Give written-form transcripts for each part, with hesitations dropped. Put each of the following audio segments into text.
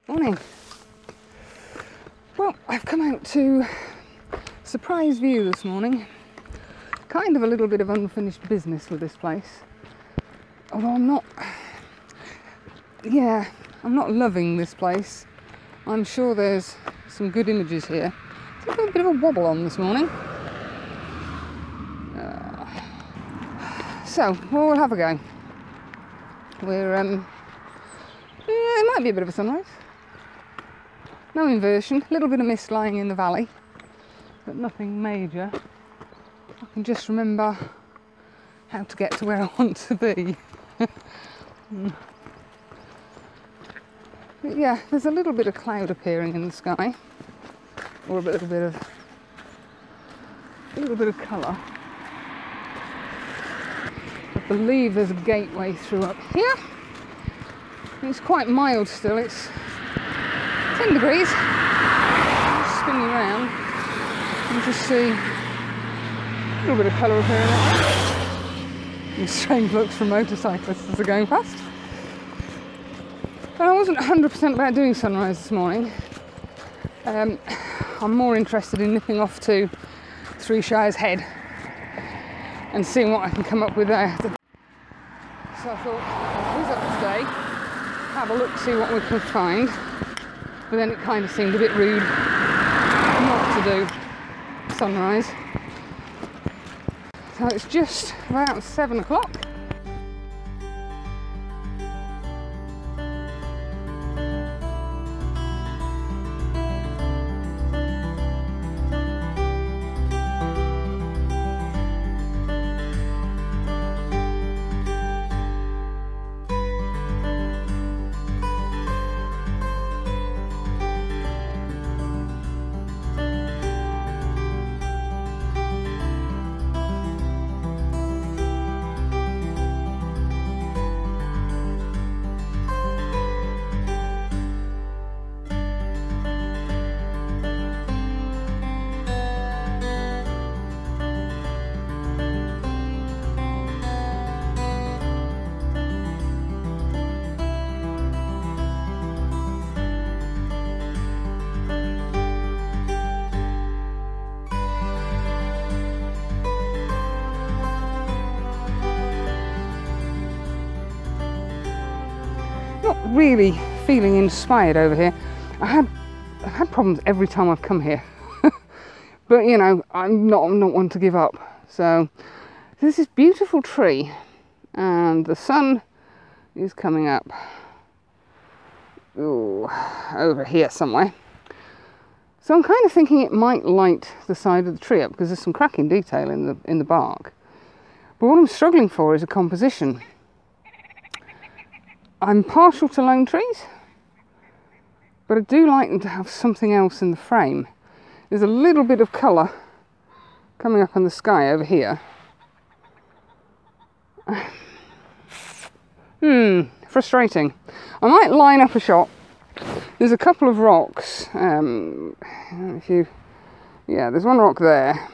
Morning. Well, I've come out to surprise view this morning. Kind of a little bit of unfinished business with this place. Although I'm not loving this place. I'm sure there's some good images here. It's a bit of a wobble on this morning. So, we'll have a go. It might be a bit of a sunrise. No inversion, a little bit of mist lying in the valley, but nothing major. I can just remember how to get to where I want to be. But yeah, there's a little bit of cloud appearing in the sky, or a little bit of colour. I believe there's a gateway through up here. It's quite mild still. It's 10 degrees. Just spinning around. You can just see a little bit of colour appearing there. And strange looks from motorcyclists as they're going past. But I wasn't 100% about doing sunrise this morning. I'm more interested in nipping off to Shires Head and seeing what I can come up with there. So I thought, I'll whiz up today, have a look, see what we can find. But then it kind of seemed a bit rude not to do sunrise. So it's just about 7 o'clock. Really feeling inspired over here. I've had problems every time I've come here. But you know, I'm not one to give up. So there's this beautiful tree and the sun is coming up over here somewhere. So I'm kind of thinking it might light the side of the tree up because there's some cracking detail in the bark. But what I'm struggling for is a composition. I'm partial to lone trees, but I do like them to have something else in the frame. There's a little bit of colour coming up in the sky over here. Frustrating. I might line up a shot. There's a couple of rocks. There's one rock there.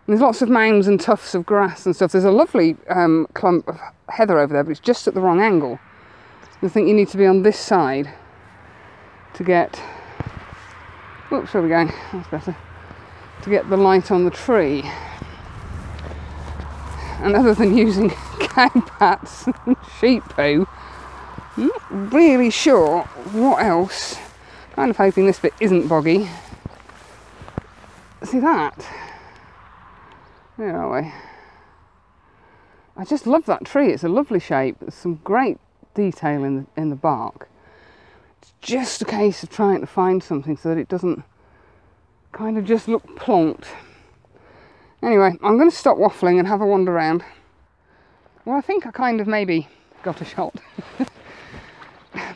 There's lots of mounds and tufts of grass and stuff. There's a lovely clump of heather over there, but it's just at the wrong angle. I think you need to be on this side to get... Oops, where are we going? That's better. To get the light on the tree. And other than using cow pats and sheep poo, I'm not really sure what else. Kind of hoping this bit isn't boggy. See that? Where are we? I just love that tree. It's a lovely shape. There's some great detail in the bark. It's just a case of trying to find something so that it doesn't kind of just look plonked. Anyway, I'm going to stop waffling and have a wander around. Well, I think I kind of maybe got a shot.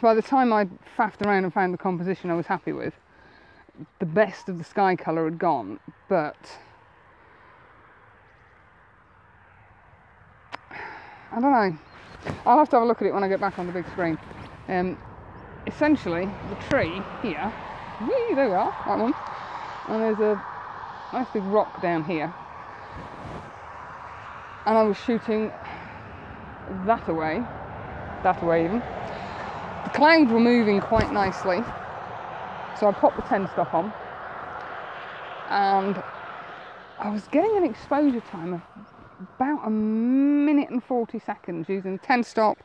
By the time I faffed around and found the composition I was happy with, the best of the sky colour had gone, but I don't know. I'll have to have a look at it when I get back on the big screen. Essentially, the tree here, there we are, that one, and there's a nice big rock down here. And I was shooting that away even, the clouds were moving quite nicely, so I popped the 10 stop on, and I was getting an exposure time of about 1 minute and 40 seconds using the 10 stop.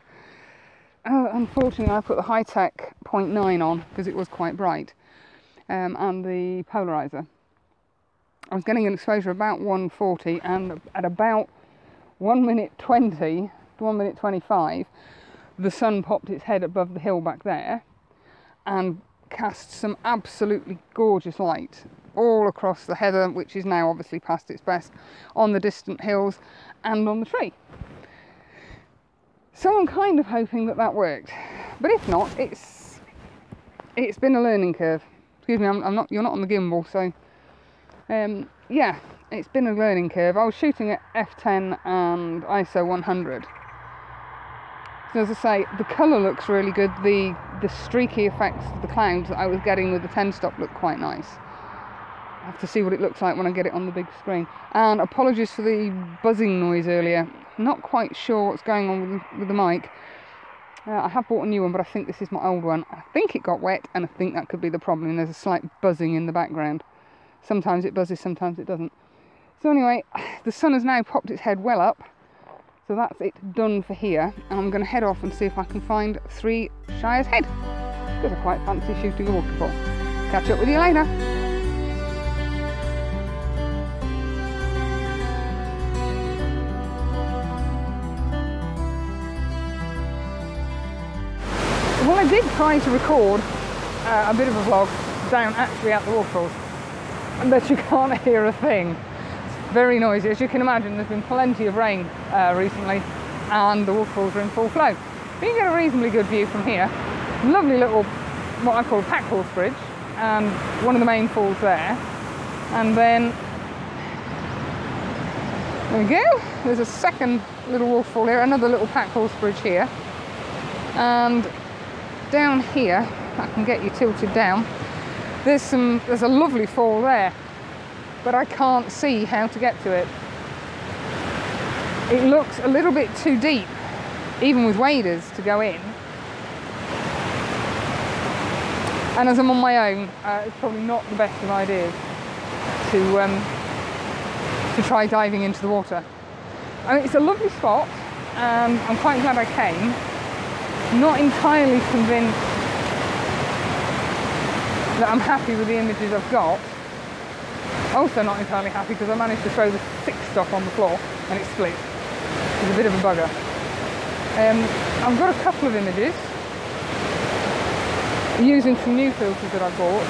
Unfortunately, I put the Hitech 0.9 on because it was quite bright, and the polariser. I was getting an exposure of about 140, and at about 1 minute 20 to 1 minute 25, the sun popped its head above the hill back there and cast some absolutely gorgeous light all across the heather, which is now obviously past its best, on the distant hills and on the tree. So I'm kind of hoping that that worked, but if not, it's been a learning curve. Excuse me, you're not on the gimbal, so yeah, it's been a learning curve. I was shooting at f10 and ISO 100. So as I say, the colour looks really good. The streaky effects of the clouds that I was getting with the 10 stop look quite nice. I have to see what it looks like when I get it on the big screen. And apologies for the buzzing noise earlier. Not quite sure what's going on with the mic. I have bought a new one, but I think this is my old one. I think it got wet, and I think that could be the problem. There's a slight buzzing in the background. Sometimes it buzzes, sometimes it doesn't. So anyway, the sun has now popped its head well up. So that's it done for here. And I'm going to head off and see if I can find 3 Shires Head, because I quite fancy shooting a waterfall. Catch up with you later. Well, I did try to record a bit of a vlog down actually at the waterfalls, but you can't hear a thing. It's very noisy. As you can imagine, there's been plenty of rain recently, and the waterfalls are in full flow. But you get a reasonably good view from here. Lovely little, what I call pack horse bridge, and one of the main falls there. And then, there we go. There's a second little waterfall here, another little pack horse bridge here. And down here, I can get you tilted down, there's a lovely fall there, but I can't see how to get to it. It looks a little bit too deep, even with waders, to go in. And as I'm on my own, it's probably not the best of ideas to try diving into the water. I mean, it's a lovely spot, and I'm quite glad I came. Not entirely convinced that I'm happy with the images I've got. Also not entirely happy because I managed to throw the 6 stop on the floor and it split. It's a bit of a bugger. I've got a couple of images using some new filters that I bought,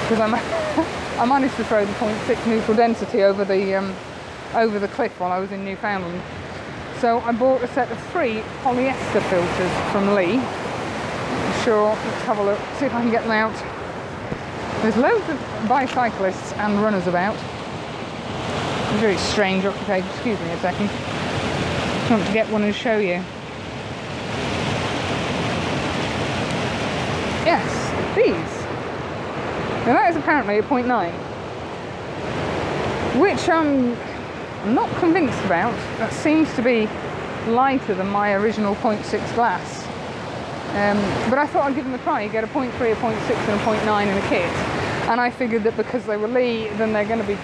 because I managed to throw the 0.6 neutral density over the cliff while I was in Newfoundland. So I bought a set of 3 polyester filters from Lee. Sure, let's have a look, see if I can get them out. There's loads of bicyclists and runners about. A very strange occupation. Excuse me a second. I want to get one and show you. Yes, these. Now that is apparently a 0.9, which I'm not convinced about. That seems to be lighter than my original 0.6 glass. But I thought I'd give them a try. You get a 0.3, a 0.6 and a 0.9 in a kit. And I figured that because they were Lee, then they're going to be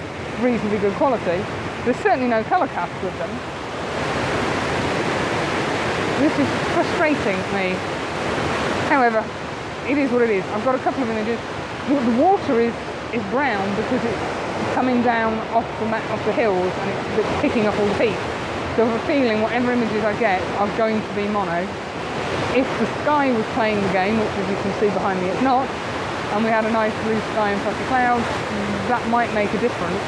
reasonably good quality. There's certainly no colour cast with them. This is frustrating me. However, it is what it is. I've got a couple of images. The water is brown because it's coming down off the hills and it's picking up all the peat. So I have a feeling whatever images I get are going to be mono. If the sky was playing the game, which as you can see behind me it's not, and we had a nice blue sky and fluffy clouds, that might make a difference.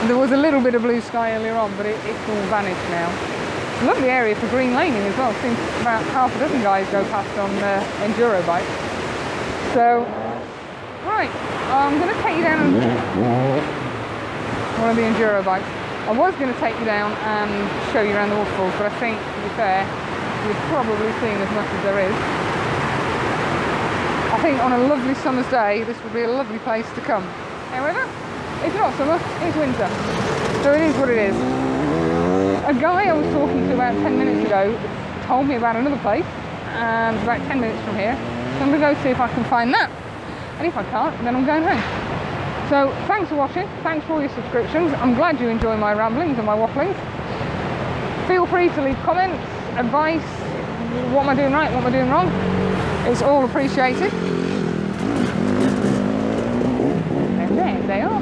There was a little bit of blue sky earlier on, but it's all vanished now. Lovely area for green laning as well. Seems about half a dozen guys go past on enduro bikes. So, right, I'm going to take you down on one of the enduro bikes. I was going to take you down and show you around the waterfalls, but I think, to be fair, you've probably seen as much as there is. I think on a lovely summer's day, this would be a lovely place to come. However, it's not summer, it's winter. So it is what it is. A guy I was talking to about 10 minutes ago told me about another place, and about 10 minutes from here. So I'm going to go see if I can find that. And if I can't, then I'm going home. So thanks for watching, thanks for all your subscriptions. I'm glad you enjoy my ramblings and my wafflings. Feel free to leave comments, advice, what am I doing right, what am I doing wrong. It's all appreciated. And there they are.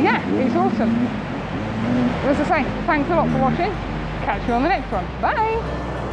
Yeah, it's awesome. As I say, thanks a lot for watching. Catch you on the next one. Bye!